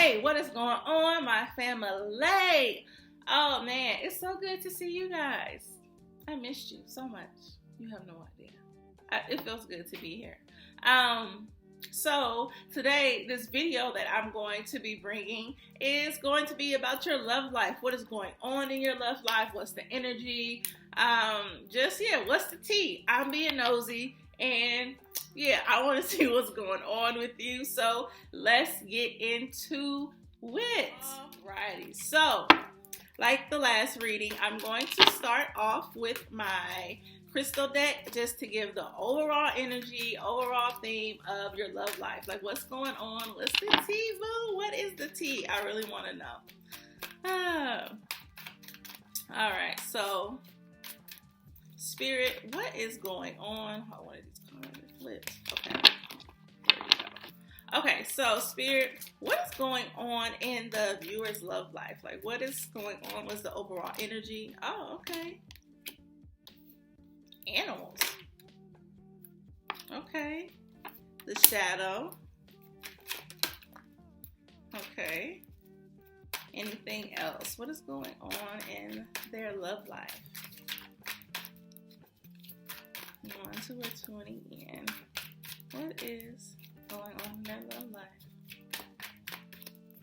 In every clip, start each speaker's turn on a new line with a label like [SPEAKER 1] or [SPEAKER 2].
[SPEAKER 1] Hey, what is going on, my family? Oh man, it's so good to see you guys. I missed you so much. You have no idea. It feels good to be here. So today, this video that I'm going to be bringing is going to be about your love life. What is going on in your love life? What's the energy? What's the tea? I'm being nosy, and I want to see what's going on with you. So let's get into it. Alrighty. So, like the last reading, I'm going to start off with my crystal deck just to give the overall energy, overall theme of your love life. Like, what's going on? What's the tea, boo? What is the tea? I really want to know. All right. So, Spirit, what is going on? Oh, one of these cards flipped. Okay. There we go. Okay. So, Spirit, what is going on in the viewer's love life? Like, what is going on? What's the overall energy? Oh, okay. Animals. Okay. The shadow. Okay. Anything else? What is going on in their love life? 1 to a 20 in. What is going on in their love life?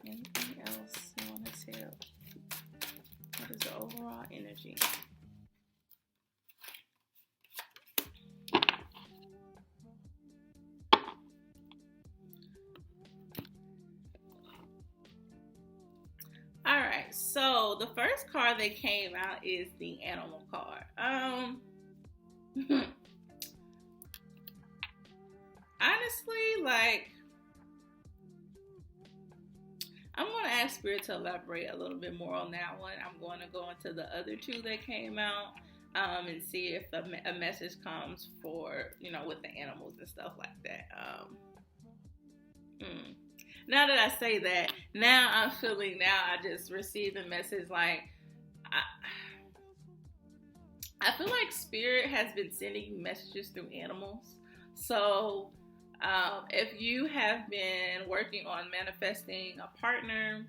[SPEAKER 1] Anything else you want to tell? What is the overall energy? Alright, so the first card that came out is the animal card. Honestly, like, I'm going to ask Spirit to elaborate a little bit more on that one. I'm going to go into the other two that came out and see if a message comes for, with the animals and stuff like that. Now that I say that, now I just received a message like, I feel like Spirit has been sending you messages through animals. So if you have been working on manifesting a partner,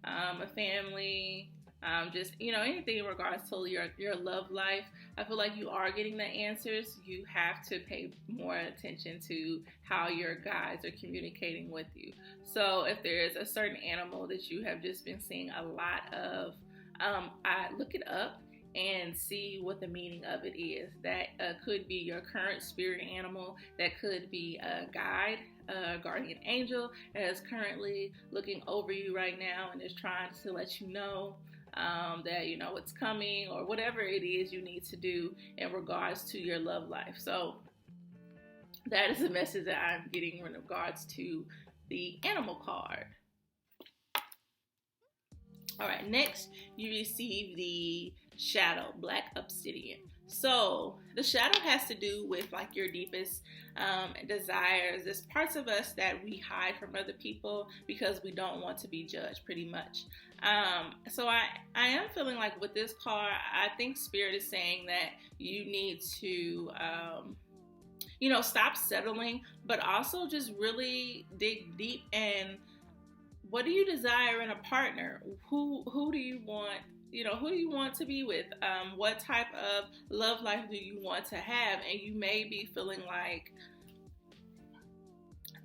[SPEAKER 1] a family, anything in regards to your love life, I feel like you are getting the answers. You have to pay more attention to how your guides are communicating with you. So if there is a certain animal that you have just been seeing a lot of, I look it up and see what the meaning of it is. That could be your current spirit animal. That could be a guide, a guardian angel that is currently looking over you right now and is trying to let you know that it's coming, or whatever it is you need to do in regards to your love life. So that is the message that I'm getting in regards to the animal card. All right, next you receive the shadow, black obsidian. So the shadow has to do with like your deepest desires. There's parts of us that we hide from other people because we don't want to be judged, pretty much. So I am feeling like with this card, I think Spirit is saying that you need to stop settling, but also just really dig deep and what do you desire in a partner? Who do you want? Who do you want to be with? What type of love life do you want to have? And you may be feeling like,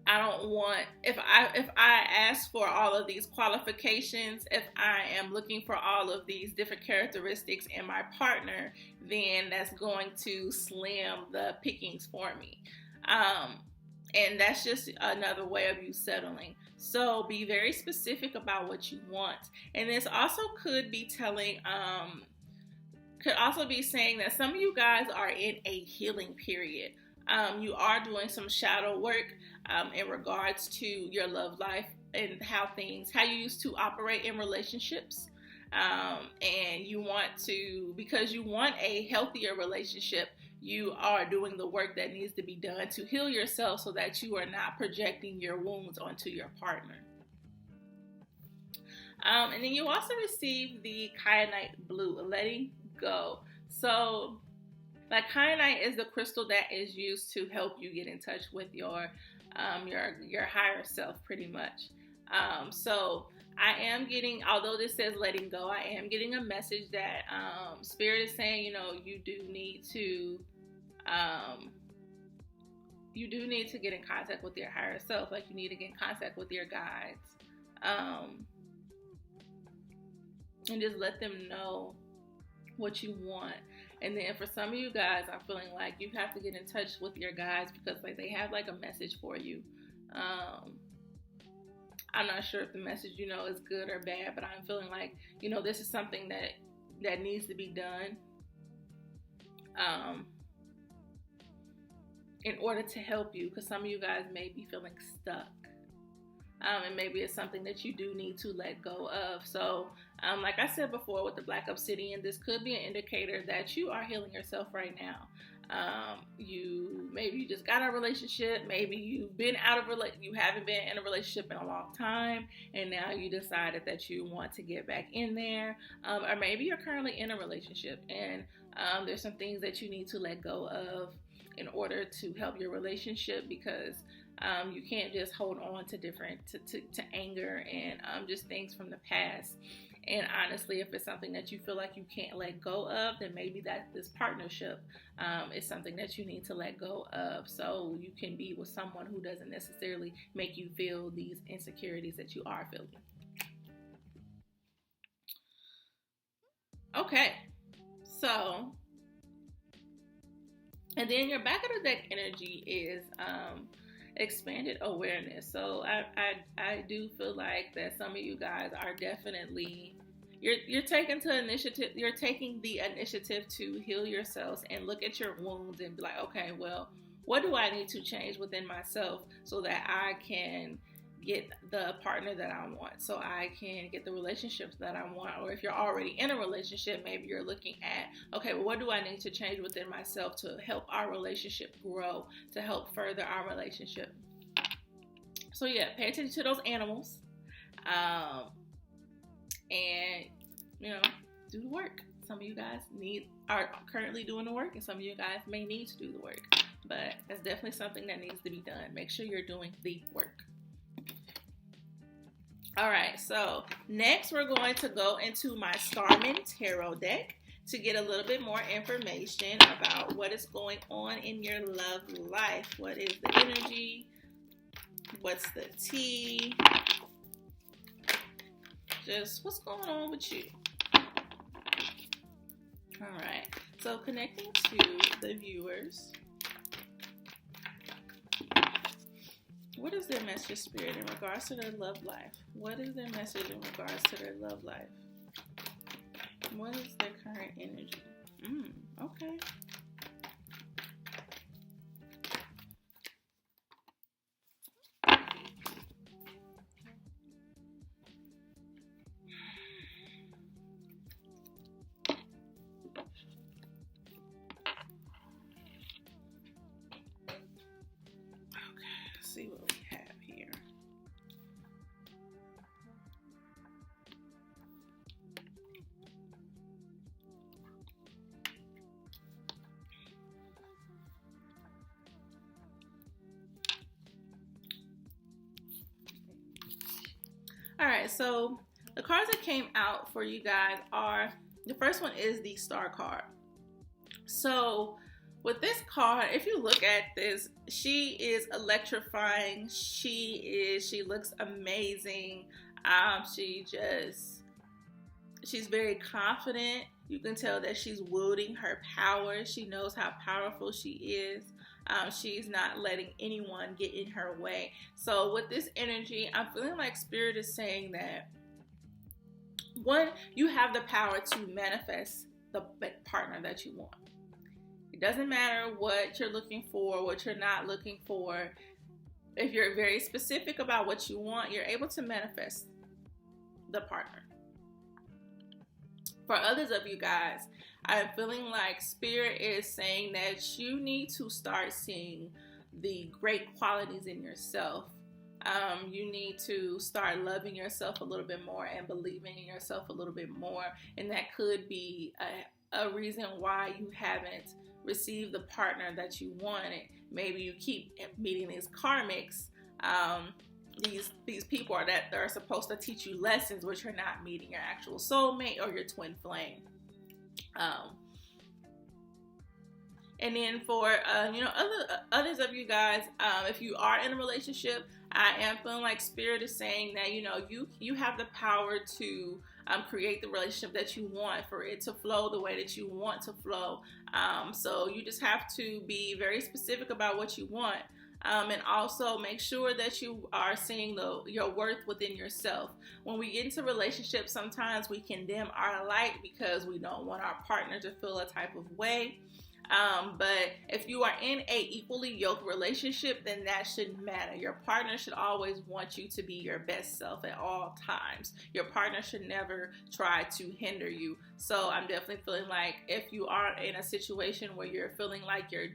[SPEAKER 1] I don't want, if I ask for all of these qualifications, if I am looking for all of these different characteristics in my partner, then that's going to slim the pickings for me. And that's just another way of you settling. So be very specific about what you want. And this also could be telling, could also be saying that some of you guys are in a healing period. You are doing some shadow work in regards to your love life and how you used to operate in relationships. And you want to, because you want a healthier relationship, you are doing the work that needs to be done to heal yourself so that you are not projecting your wounds onto your partner. And then you also receive the kyanite blue, letting go. So like kyanite is the crystal that is used to help you get in touch with your higher self, pretty much. So I am getting, although this says letting go, I am getting a message that Spirit is saying, you do need to, um, get in contact with your higher self. Like, you need to get in contact with your guides, and just let them know what you want. And then for some of you guys, I'm feeling like you have to get in touch with your guides, because like they have like a message for you. I'm not sure if the message, is good or bad, but I'm feeling like, this is something that needs to be done in order to help you, because some of you guys may be feeling stuck. And maybe it's something that you do need to let go of. So, like I said before with the Black Obsidian, this could be an indicator that you are healing yourself right now. Maybe you just got a relationship, maybe you haven't been in a relationship in a long time, and now you decided that you want to get back in there, or maybe you're currently in a relationship, and there's some things that you need to let go of in order to help your relationship, because you can't just hold on to to anger and just things from the past. And honestly, if it's something that you feel like you can't let go of, then maybe that this partnership is something that you need to let go of, so you can be with someone who doesn't necessarily make you feel these insecurities that you are feeling. Okay, so, and then your back of the deck energy is expanded awareness. So I do feel like that some of you guys are definitely, you're taking the initiative to heal yourselves and look at your wounds and be like, okay, well, what do I need to change within myself so that I can get the partner that I want, so I can get the relationships that I want? Or if you're already in a relationship, maybe you're looking at, okay, well, what do I need to change within myself to help our relationship grow, to help further our relationship? So yeah, pay attention to those animals, and do the work. Some of you guys are currently doing the work, and some of you guys may need to do the work, but that's definitely something that needs to be done. Make sure you're doing the work. All right, so next we're going to go into my Starman Tarot deck to get a little bit more information about what is going on in your love life. What is the energy? What's the tea? Just what's going on with you? All right, so connecting to the viewers. What is their message, Spirit, in regards to their love life? What is their message in regards to their love life? What is their current energy? Okay. See what we have here. All right, so the cards that came out for you guys are, the first one is the Star card. So with this card, if you look at this, she is electrifying. She looks amazing. She's very confident. You can tell that she's wielding her power. She knows how powerful she is. She's not letting anyone get in her way. So with this energy, I'm feeling like Spirit is saying that, one, you have the power to manifest the partner that you want. It doesn't matter what you're looking for, what you're not looking for. If you're very specific about what you want, you're able to manifest the partner. For others of you guys, I'm feeling like Spirit is saying that you need to start seeing the great qualities in yourself. You need to start loving yourself a little bit more and believing in yourself a little bit more. And that could be a reason why you haven't received the partner that you wanted. Maybe you keep meeting these karmics, these people are that they're supposed to teach you lessons, which you're not meeting your actual soulmate or your twin flame. And then for others of you guys, if you are in a relationship, I am feeling like Spirit is saying that you have the power to create the relationship that you want, for it to flow the way that you want to flow. So you just have to be very specific about what you want. And also make sure that you are seeing your worth within yourself. When we get into relationships, sometimes we condemn our light because we don't want our partner to feel a type of way. But if you are in a equally yoked relationship, then that shouldn't matter. Your partner should always want you to be your best self at all times. Your partner should never try to hinder you. So I'm definitely feeling like if you are in a situation where you're feeling like you're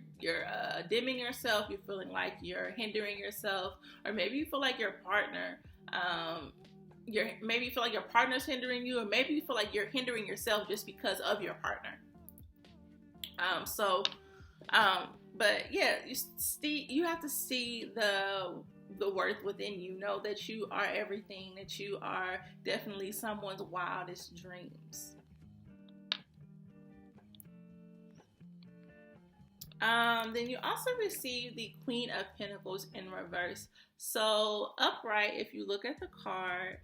[SPEAKER 1] dimming yourself, you're feeling like you're hindering yourself, or maybe you feel like your partner, maybe you feel like your partner's hindering you, or maybe you feel like you're hindering yourself just because of your partner. But yeah, you have to see the worth within you. Know that you are everything, that you are definitely someone's wildest dreams. Then you also receive the Queen of Pentacles in reverse. So upright, if you look at the card,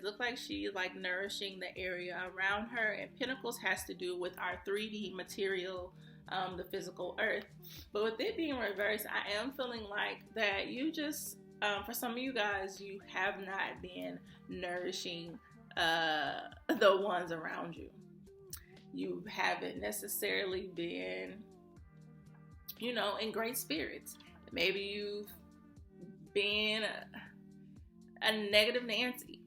[SPEAKER 1] looks like she's like nourishing the area around her, and Pentacles has to do with our 3D material, the physical earth. But with it being reversed, I am feeling like that you just, for some of you guys, you have not been nourishing the ones around you. You haven't necessarily been, in great spirits. Maybe you've been a negative Nancy,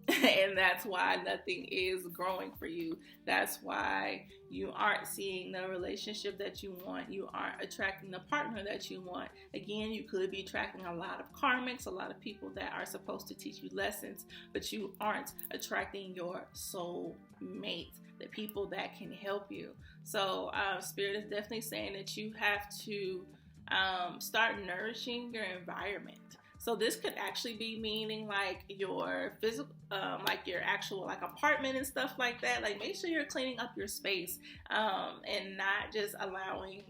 [SPEAKER 1] and that's why nothing is growing for you. That's why you aren't seeing the relationship that you want. You aren't attracting the partner that you want. Again, you could be attracting a lot of karmics, a lot of people that are supposed to teach you lessons, but you aren't attracting your soul mate, the people that can help you. So Spirit is definitely saying that you have to start nourishing your environment. So this could actually be meaning like your physical, like your actual like apartment and stuff like that. Like make sure you're cleaning up your space, and not just allowing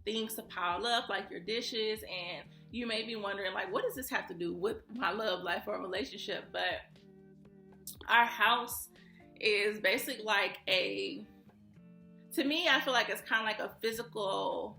[SPEAKER 1] things to pile up like your dishes. And you may be wondering like, what does this have to do with my love life or relationship? But our house is basically like to me, I feel like it's kind of like a physical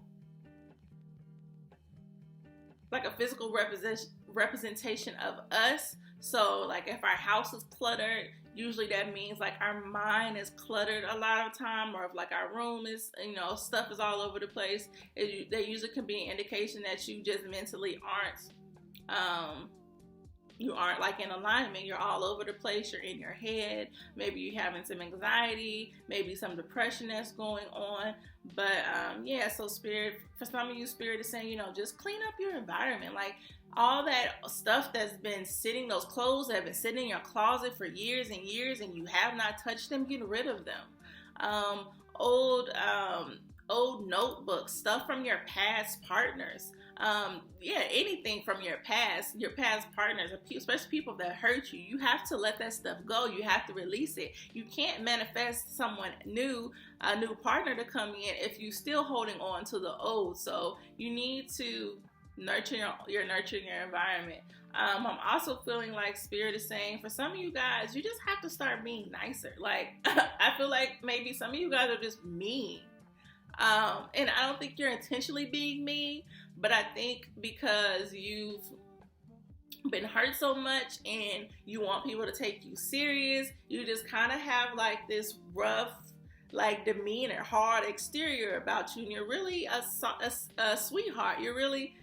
[SPEAKER 1] representation of us. So like if our house is cluttered, usually that means like our mind is cluttered a lot of time, or if like our room is, stuff is all over the place, that usually can be an indication that you just mentally aren't like in alignment. You're all over the place. You're in your head. Maybe you're having some anxiety, maybe some depression that's going on. But so Spirit, for some of you, Spirit is saying, just clean up your environment. Like all that stuff that's been sitting, those clothes that have been sitting in your closet for years and years, and you have not touched them, get rid of them. Old notebooks, stuff from your past partners. Anything from your past partners, especially people that hurt you. You have to let that stuff go. You have to release it. You can't manifest someone new, a new partner to come in if you're still holding on to the old. So you need to nurturing your environment. I'm also feeling like Spirit is saying for some of you guys, you just have to start being nicer. Like I feel like maybe some of you guys are just mean. And I don't think you're intentionally being mean, but I think because you've been hurt so much and you want people to take you serious, you just kind of have like this rough, like demeanor, hard exterior about you, and you're really a sweetheart. You're really,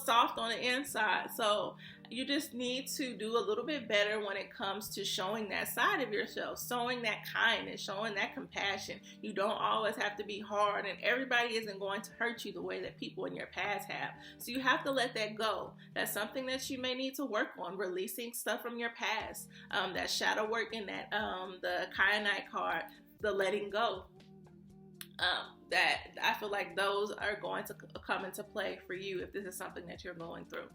[SPEAKER 1] soft on the inside. So you just need to do a little bit better when it comes to showing that side of yourself, showing that kindness, showing that compassion. You don't always have to be hard, and everybody isn't going to hurt you the way that people in your past have. So you have to let that go. That's something that you may need to work on, releasing stuff from your past. That shadow work in that the Kyanite card, the letting go. That I feel like those are going to come into play for you if this is something that you're going through.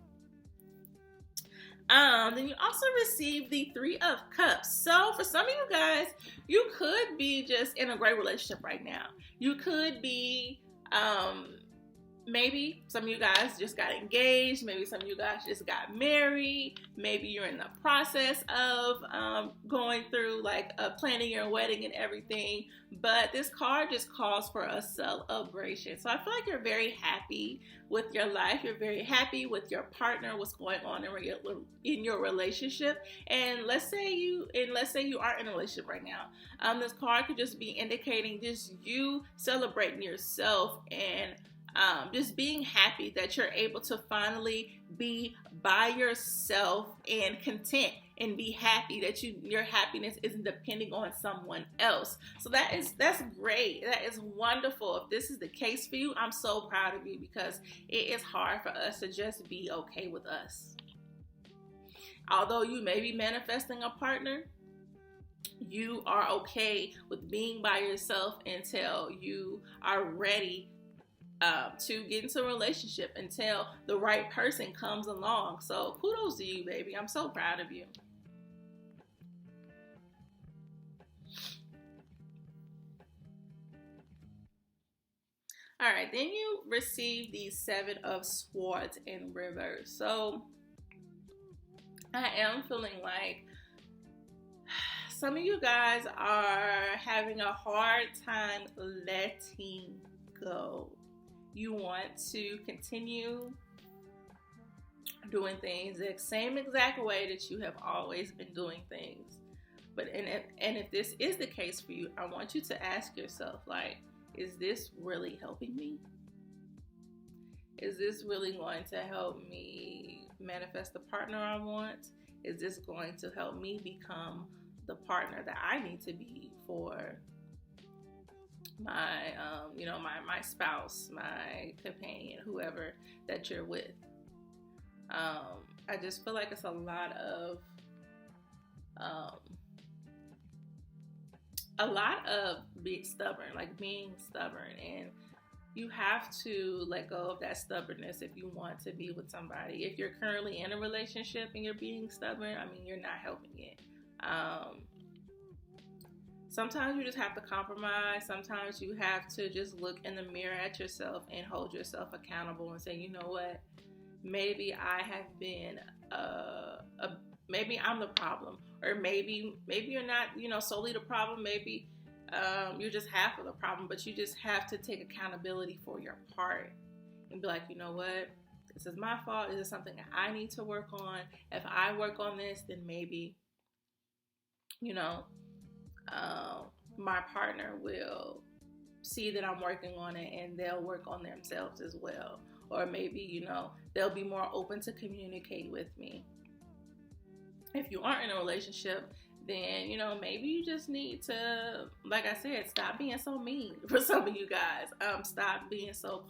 [SPEAKER 1] Then you also receive the Three of Cups. So for some of you guys, you could be just in a great relationship right now. You could be, maybe some of you guys just got engaged. Maybe some of you guys just got married. Maybe you're in the process of going through like planning your wedding and everything. But this card just calls for a celebration. So I feel like you're very happy with your life. You're very happy with your partner, what's going on in your relationship. And let's say you aren't in a relationship right now. This card could just be indicating just you celebrating yourself and just being happy that you're able to finally be by yourself and content and be happy that your happiness isn't depending on someone else. So that's great. That is wonderful. If this is the case for you, I'm so proud of you because it is hard for us to just be okay with us. Although you may be manifesting a partner, you are okay with being by yourself until you are ready to get into a relationship, until the right person comes along. So kudos to you, baby. I'm so proud of you. All right, then you receive the Seven of Swords in reverse. So I am feeling like some of you guys are having a hard time letting go. You want to continue doing things the same exact way that you have always been doing things. But if this is the case for you, I want you to ask yourself, like, is this really helping me? Is this really going to help me manifest the partner I want? Is this going to help me become the partner that I need to be for my my spouse, my companion, whoever that you're with? I just feel like it's a lot of being stubborn, and you have to let go of that stubbornness if you want to be with somebody. If you're currently in a relationship and you're being stubborn, I mean, you're not helping it. Sometimes you just have to compromise. Sometimes you have to just look in the mirror at yourself and hold yourself accountable and say, you know what? Maybe I have been maybe I'm the problem, or maybe you're not, solely the problem. Maybe you're just half of the problem, but you just have to take accountability for your part and be like, you know what? This is my fault. This is something that I need to work on. If I work on this, then maybe, my partner will see that I'm working on it and they'll work on themselves as well. Or maybe, they'll be more open to communicate with me. If you aren't in a relationship, then, maybe you just need to, like I said, stop being so mean for some of you guys. Stop being so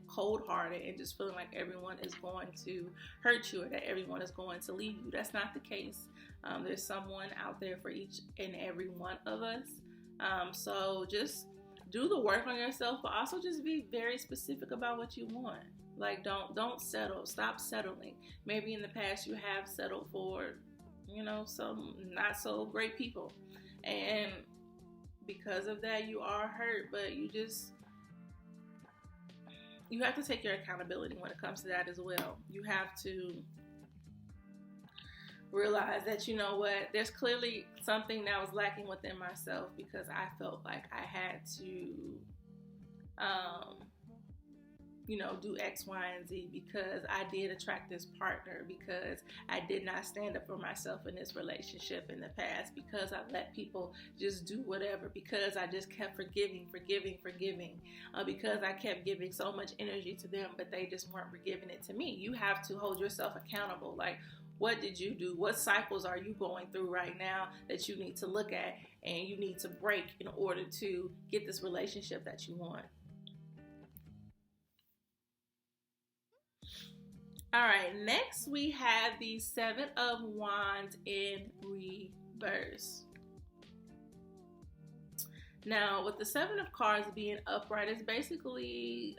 [SPEAKER 1] cold-hearted and just feeling like everyone is going to hurt you or that everyone is going to leave you. That's not the case. There's someone out there for each and every one of us. So just do the work on yourself, but also just be very specific about what you want. Like, don't settle. Stop settling. Maybe in the past you have settled for, some not so great people. And because of that, you are hurt, but you have to take your accountability when it comes to that as well. You have to realize that, there's clearly something that was lacking within myself, because I felt like I had to, do X, Y, and Z because I did attract this partner, because I did not stand up for myself in this relationship in the past, because I let people just do whatever, because I just kept forgiving, because I kept giving so much energy to them, but they just weren't giving it to me. You have to hold yourself accountable. Like, what did you do? What cycles are you going through right now that you need to look at and you need to break in order to get this relationship that you want? All right, next we have the Seven of Wands in reverse. Now, with the Seven of Cards being upright, it's basically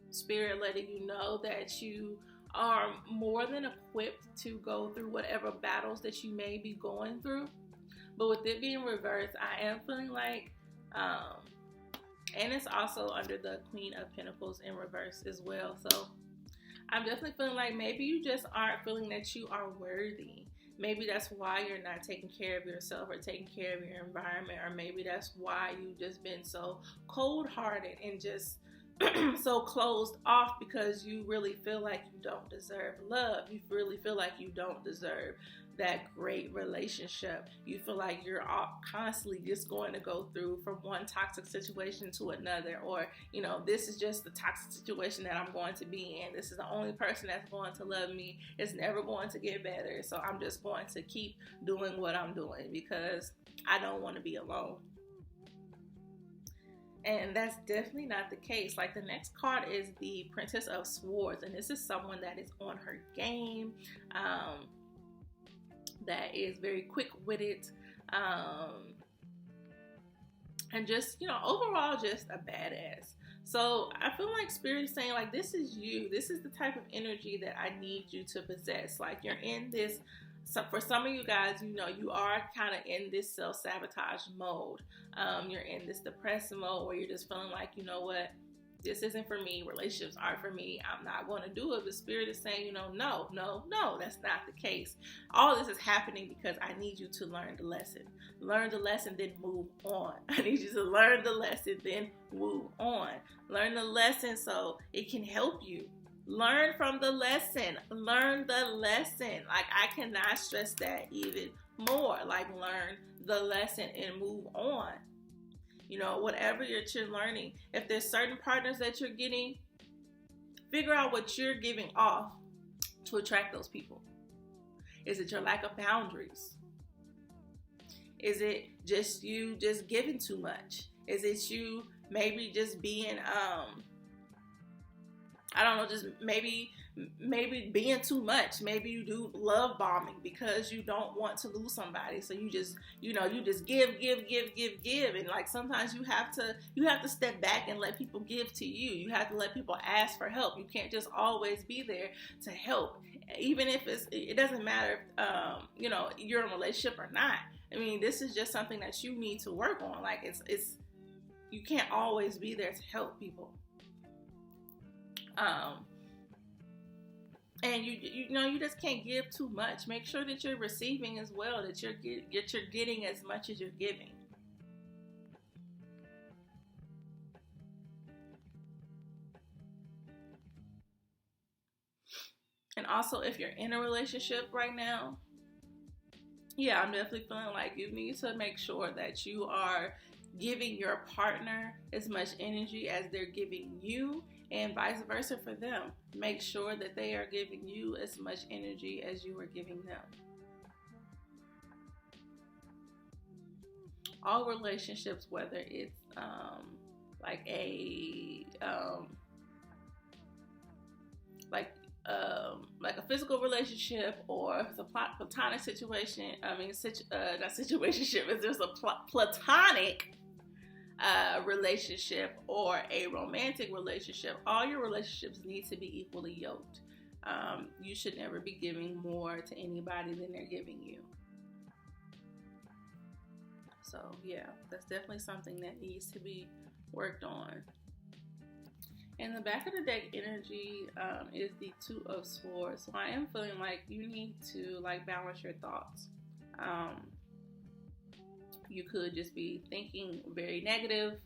[SPEAKER 1] Spirit letting you know that you are more than equipped to go through whatever battles that you may be going through. But with it being reversed, I am feeling like, and it's also under the Queen of Pentacles in reverse as well. So I'm definitely feeling like maybe you just aren't feeling that you are worthy. Maybe that's why you're not taking care of yourself or taking care of your environment, or maybe that's why you've just been so cold-hearted and just so closed off, because you really feel like you don't deserve love. You really feel like you don't deserve that great relationship. You feel like you're constantly just going to go through from one toxic situation to another, or this is just the toxic situation that I'm going to be in. This is the only person that's going to love me. It's never going to get better, so I'm just going to keep doing what I'm doing because I don't want to be alone. And that's definitely not the case. Like, the next card is the Princess of Swords, and this is someone that is on her game, that is very quick-witted, and just, overall just a badass. So I feel like Spirit is saying, like, this is you. This is the type of energy that I need you to possess. Like, you're in this. So for some of you guys, you are kind of in this self-sabotage mode. You're in this depressive mode where you're just feeling like, you know what, this isn't for me. Relationships aren't for me. I'm not going to do it. But Spirit is saying, no, that's not the case. All this is happening because I need you to learn the lesson. Learn the lesson, then move on. I need you to learn the lesson, then move on. Learn the lesson so it can help you. Learn from the lesson. Learn the lesson. Like, I cannot stress that even more. Like, learn the lesson and move on. Whatever you're learning. If there's certain partners that you're getting, figure out what you're giving off to attract those people. Is it your lack of boundaries? Is it just you just giving too much? Is it you maybe just being I don't know, just maybe being too much. Maybe you do love bombing because you don't want to lose somebody. So you just, you just give. And like, sometimes you have to step back and let people give to you. You have to let people ask for help. You can't just always be there to help. Even if it doesn't matter if, you're in a relationship or not. I mean, this is just something that you need to work on. Like, it's you can't always be there to help people. And you just can't give too much. Make sure that you're receiving as well, that you're getting as much as you're giving. And also, if you're in a relationship right now, yeah, I'm definitely feeling like you need to make sure that you are giving your partner as much energy as they're giving you, and vice versa for them. Make sure that they are giving you as much energy as you are giving them. All relationships, whether it's like a physical relationship, or if it's a platonic situation. I mean, not situationship. If there's a platonic relationship or a romantic relationship, all your relationships need to be equally yoked. You should never be giving more to anybody than they're giving you. So yeah, that's definitely something that needs to be worked on. In the back of the deck energy is the Two of Swords. So I am feeling like you need to balance your thoughts. You could just be thinking very negative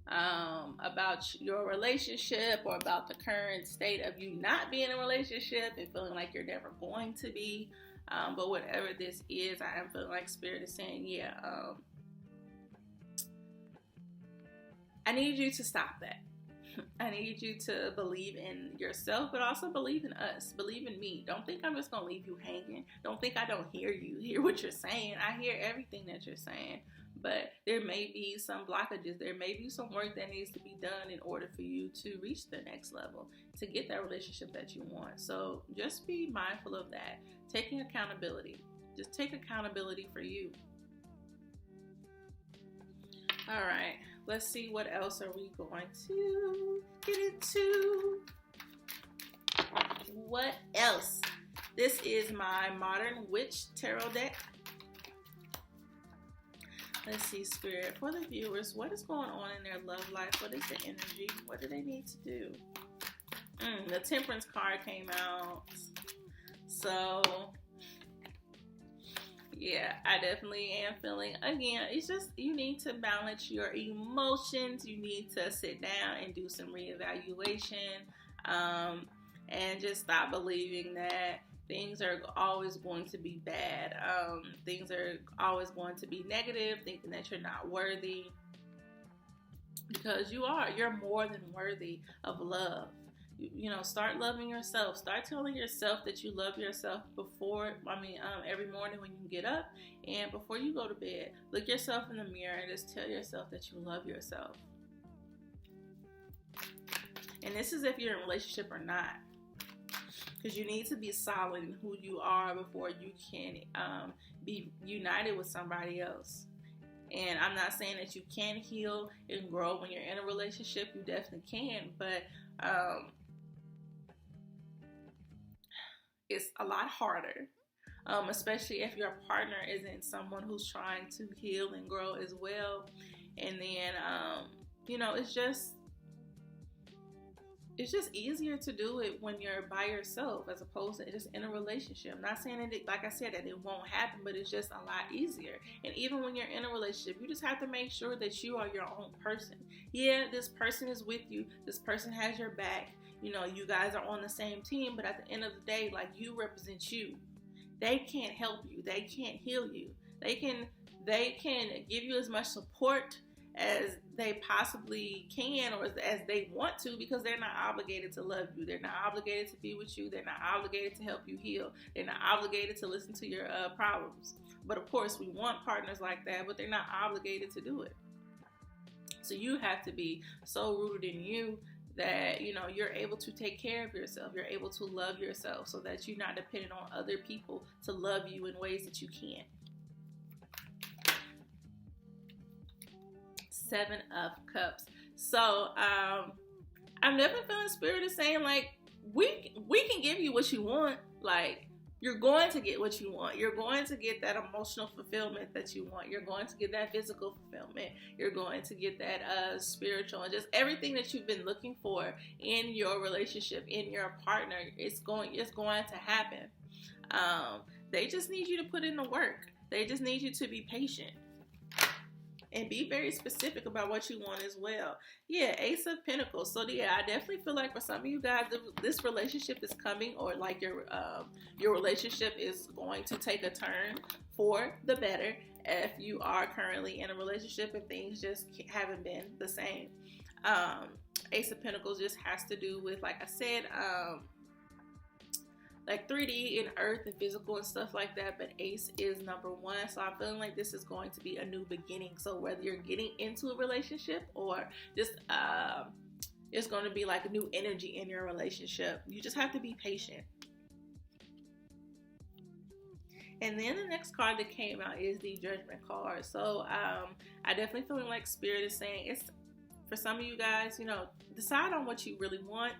[SPEAKER 1] about your relationship, or about the current state of you not being in a relationship and feeling like you're never going to be. But whatever this is, I am feeling like Spirit is saying, yeah, I need you to stop that. I need you to believe in yourself, but also believe in us. Believe in me. Don't think I'm just going to leave you hanging. Don't think I don't hear you. Hear what you're saying. I hear everything that you're saying. But there may be some blockages. There may be some work that needs to be done in order for you to reach the next level, to get that relationship that you want. So just be mindful of that. Taking accountability. Just take accountability for you. All right. Let's see, what else are we going to get into? What else? This is my Modern Witch Tarot deck. Let's see, Spirit, for the viewers, what is going on in their love life? What is the energy? What do they need to do? The Temperance card came out. So, yeah, I definitely am feeling, again, it's just, you need to balance your emotions. You need to sit down and do some reevaluation, and just stop believing that things are always going to be bad. Things are always going to be negative, thinking that you're not worthy, because you are. You're more than worthy of love. You know, start loving yourself. Start telling yourself that you love yourself every morning when you get up and before you go to bed. Look yourself in the mirror and just tell yourself that you love yourself. And this is if you're in a relationship or not, because you need to be solid in who you are before you can be united with somebody else. And I'm not saying that you can't heal and grow when you're in a relationship. You definitely can, but it's a lot harder, especially if your partner isn't someone who's trying to heal and grow as well. And then, it's just easier to do it when you're by yourself as opposed to just in a relationship. I'm not saying that, like I said, that it won't happen, but it's just a lot easier. And even when you're in a relationship, you just have to make sure that you are your own person. Yeah, this person is with you. This person has your back. You know, you guys are on the same team, but at the end of the day, like, you represent you. They can't help you. They can't heal you. They can give you as much support as they possibly can, or as they want to, because they're not obligated to love you. They're not obligated to be with you. They're not obligated to help you heal. They're not obligated to listen to your problems. But of course, we want partners like that, but they're not obligated to do it. So you have to be so rooted in you that, you know, you're able to take care of yourself. You're able to love yourself so that you're not dependent on other people to love you in ways that you can't. Seven of Cups. So I'm definitely feeling Spirit is saying, like, we can give you what you want. Like, you're going to get what you want. You're going to get that emotional fulfillment that you want. You're going to get that physical fulfillment. You're going to get that spiritual, and just everything that you've been looking for in your relationship, in your partner. It's going to happen. They just need you to put in the work. They just need you to be patient. And be very specific about what you want as well. Yeah, Ace of Pentacles. So yeah, I definitely feel like for some of you guys, this relationship is coming, or like your relationship is going to take a turn for the better if you are currently in a relationship and things just haven't been the same. Ace of Pentacles just has to do with, like I said, like 3D and earth and physical and stuff like that, but Ace is number one. So I'm feeling like this is going to be a new beginning. So whether you're getting into a relationship or just it's going to be like a new energy in your relationship, you just have to be patient. And then the next card that came out is the Judgment card. So I definitely feel like Spirit is saying, it's for some of you guys, you know, decide on what you really want,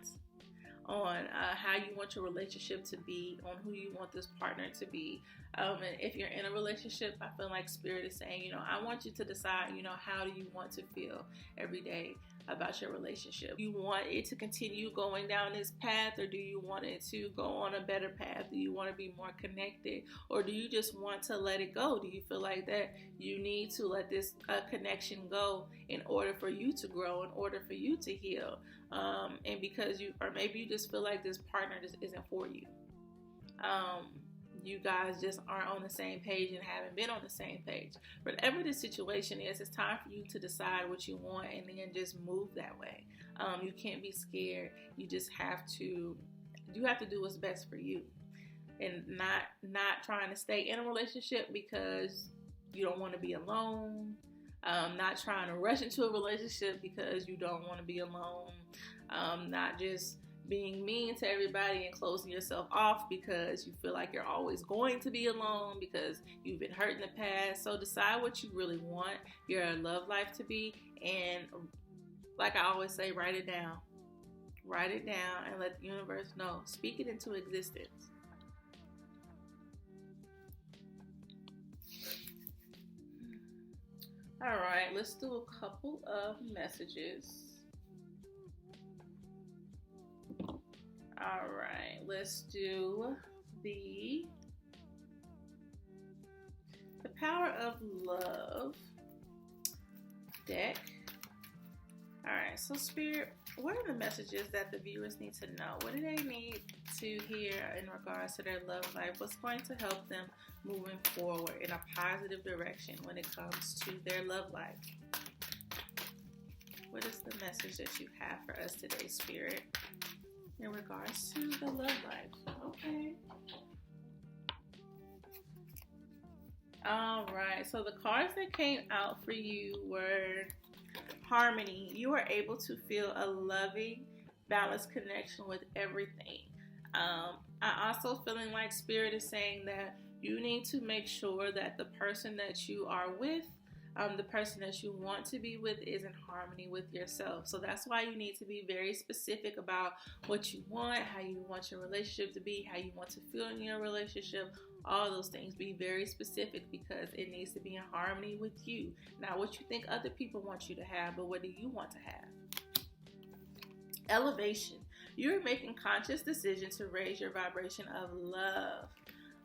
[SPEAKER 1] on how you want your relationship to be, on who you want this partner to be. And if you're in a relationship, I feel like Spirit is saying, you know, I want you to decide, you know, how do you want to feel every day about your relationship? Do you want it to continue going down this path, or do you want it to go on a better path? Do you want to be more connected, or do you just want to let it go? Do you feel like that you need to let this connection go in order for you to grow, in order for you to heal? And because or maybe you just feel like this partner just isn't for you. You guys just aren't on the same page and haven't been on the same page. Whatever the situation is, it's time for you to decide what you want and then just move that way. You can't be scared. You just have to do what's best for you, and not trying to stay in a relationship because you don't want to be alone. Not trying to rush into a relationship because you don't want to be alone. Not just being mean to everybody and closing yourself off because you feel like you're always going to be alone because you've been hurt in the past. So decide what you really want your love life to be, and like I always say, write it down. Write it down and let the universe know. Speak it into existence. All right, let's do a couple of messages. All right, let's do the Power of Love deck. All right, so Spirit, what are the messages that the viewers need to know? What do they need to hear in regards to their love life? What's going to help them moving forward in a positive direction when it comes to their love life? What is the message that you have for us today, Spirit, in regards to the love life? Okay. All right, so the cards that came out for you were harmony. You are able to feel a loving, balanced connection with everything. I also feeling like Spirit is saying that you need to make sure that the person that you are with, the person that you want to be with, is in harmony with yourself. So that's why you need to be very specific about what you want, how you want your relationship to be, how you want to feel in your relationship. All those things. Be very specific because it needs to be in harmony with you. Not what you think other people want you to have, but what do you want to have? Elevation. You're making conscious decisions to raise your vibration of love.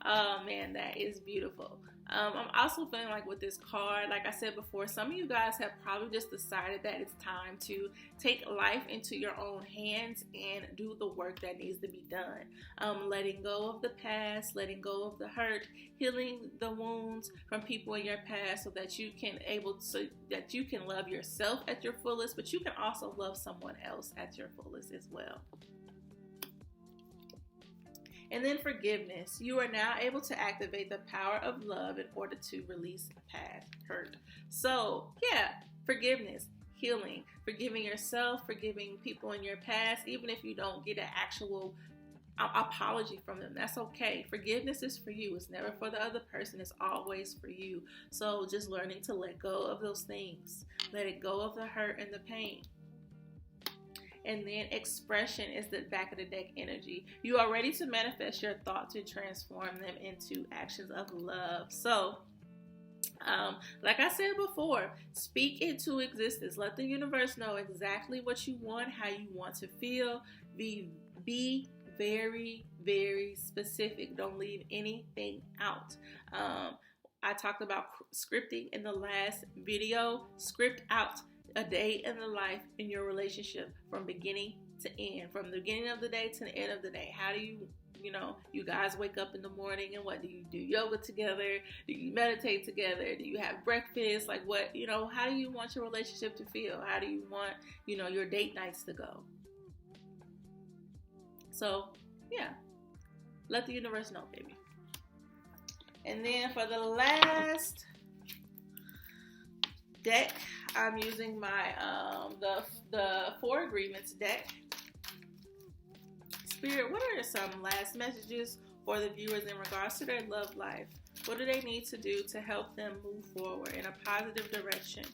[SPEAKER 1] Oh man, that is beautiful. I'm also feeling like with this card, like I said before, some of you guys have probably just decided that it's time to take life into your own hands and do the work that needs to be done. Letting go of the past, letting go of the hurt, healing the wounds from people in your past so that you can love yourself at your fullest, but you can also love someone else at your fullest as well. And then forgiveness. You are now able to activate the power of love in order to release past hurt. So, yeah, forgiveness, healing, forgiving yourself, forgiving people in your past, even if you don't get an actual apology from them. That's okay. Forgiveness is for you. It's never for the other person. It's always for you. So just learning to let go of those things. Let it go of the hurt and the pain. And then expression is the back of the deck energy. You are ready to manifest your thoughts and transform them into actions of love. So, like I said before, speak into existence. Let the universe know exactly what you want, how you want to feel. Be very, very specific. Don't leave anything out. I talked about scripting in the last video. Script out a day in the life in your relationship from beginning to end, from the beginning of the day to the end of the day. How do you guys wake up in the morning and what do? You do yoga together? Do you meditate together? Do you have breakfast? Like what, how do you want your relationship to feel? How do you want, your date nights to go? So, yeah, let the universe know, baby. And then for the last deck, I'm using my the Four Agreements deck. Spirit, what are some last messages for the viewers in regards to their love life? What do they need to do to help them move forward in a positive direction?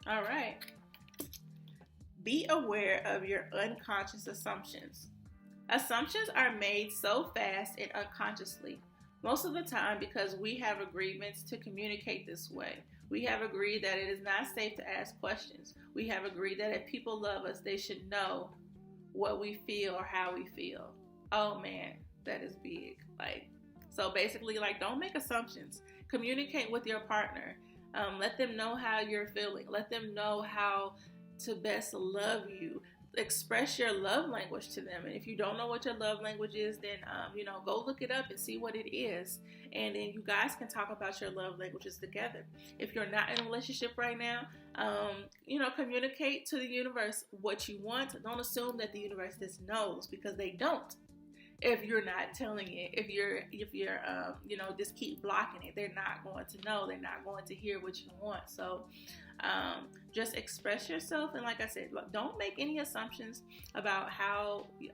[SPEAKER 1] All right. Be aware of your unconscious assumptions. Assumptions are made so fast and unconsciously. Most of the time because we have agreements to communicate this way. We have agreed that it is not safe to ask questions. We have agreed that if people love us, they should know what we feel or how we feel. Oh man, that is big. So basically, don't make assumptions. Communicate with your partner. Let them know how you're feeling. Let them know how to best love you. Express your love language to them. And if you don't know what your love language is, then go look it up and see what it is, and then you guys can talk about your love languages together. If you're not in a relationship right now, communicate to the universe what you want. Don't assume that the universe just knows, because they don't. If you're not telling it, if you're just keep blocking it, they're not going to know. They're not going to hear what you want. So just express yourself, and like I said, don't make any assumptions about how your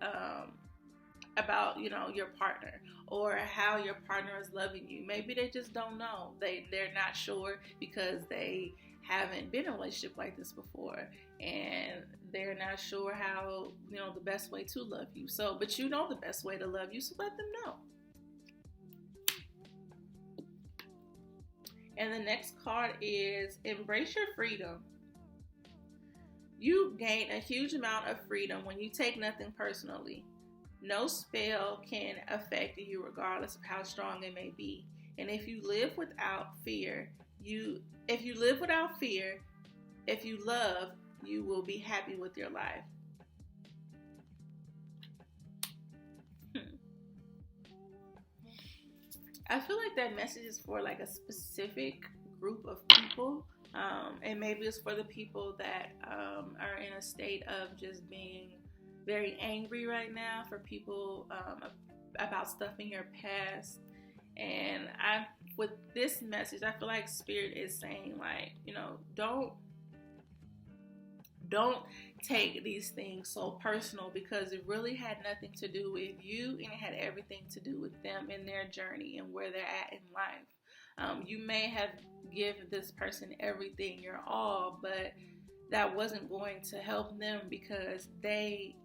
[SPEAKER 1] partner or how your partner is loving you. Maybe they just don't know. They're not sure because they haven't been in a relationship like this before, and they're not sure how, the best way to love you. So, but you know the best way to love you, so let them know. And the next card is embrace your freedom. You gain a huge amount of freedom when you take nothing personally. No spell can affect you regardless of how strong it may be. And if you live without fear, if you love, you will be happy with your life. I feel like that message is for like a specific group of people. And maybe it's for the people that are in a state of just being very angry right now, for people about stuff in your past. And with this message, I feel like Spirit is saying, like, don't take these things so personal, because it really had nothing to do with you, and it had everything to do with them and their journey and where they're at in life. You may have given this person everything, your all, but that wasn't going to help them, because they,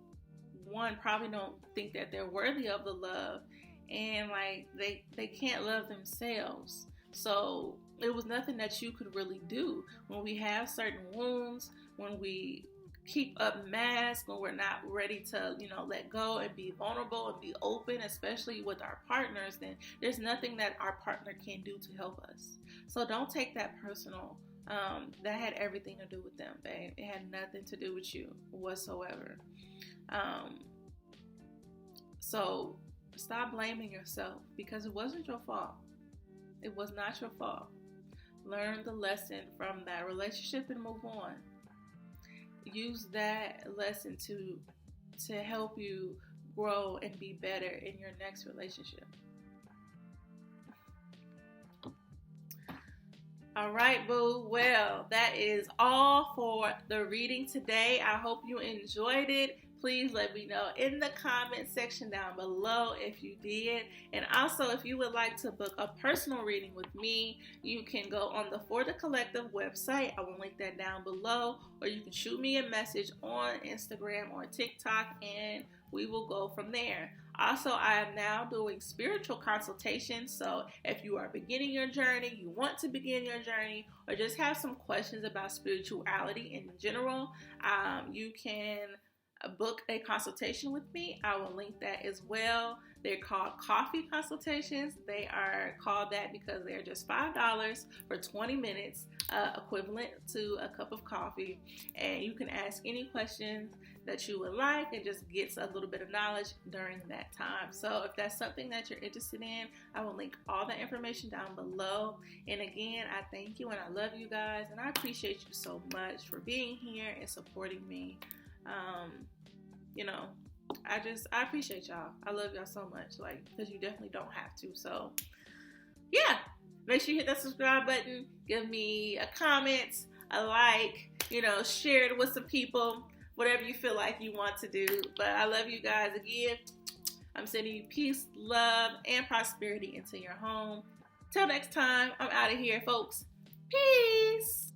[SPEAKER 1] one, probably don't think that they're worthy of the love, and like they can't love themselves. So it was nothing that you could really do. When we have certain wounds, when we keep up masks, when we're not ready to, let go and be vulnerable and be open, especially with our partners, then there's nothing that our partner can do to help us. So don't take that personal. That had everything to do with them, babe. It had nothing to do with you whatsoever. So stop blaming yourself, because it wasn't your fault. It was not your fault. Learn the lesson from that relationship and move on. Use that lesson to help you grow and be better in your next relationship. All right, boo. Well, that is all for the reading today. I hope you enjoyed it. Please let me know in the comment section down below if you did. And also, if you would like to book a personal reading with me, you can go on the For the Collective website. I will link that down below. Or you can shoot me a message on Instagram or TikTok, and we will go from there. Also, I am now doing spiritual consultations. So if you are beginning your journey, you want to begin your journey, or just have some questions about spirituality in general, you can book a consultation with me. I will link that as well. They're called coffee consultations. They are called that because they're just $5 for 20 minutes, equivalent to a cup of coffee. And you can ask any questions that you would like and just get a little bit of knowledge during that time. So if that's something that you're interested in, I will link all the information down below. And again, I thank you and I love you guys, and I appreciate you so much for being here and supporting me. I appreciate y'all. I love y'all so much, because you definitely don't have to. So yeah, make sure you hit that subscribe button, give me a comment, a like, share it with some people, whatever you feel like you want to do. But I love you guys again. I'm sending you peace, love, and prosperity into your home. Till next time, I'm out of here, folks. Peace.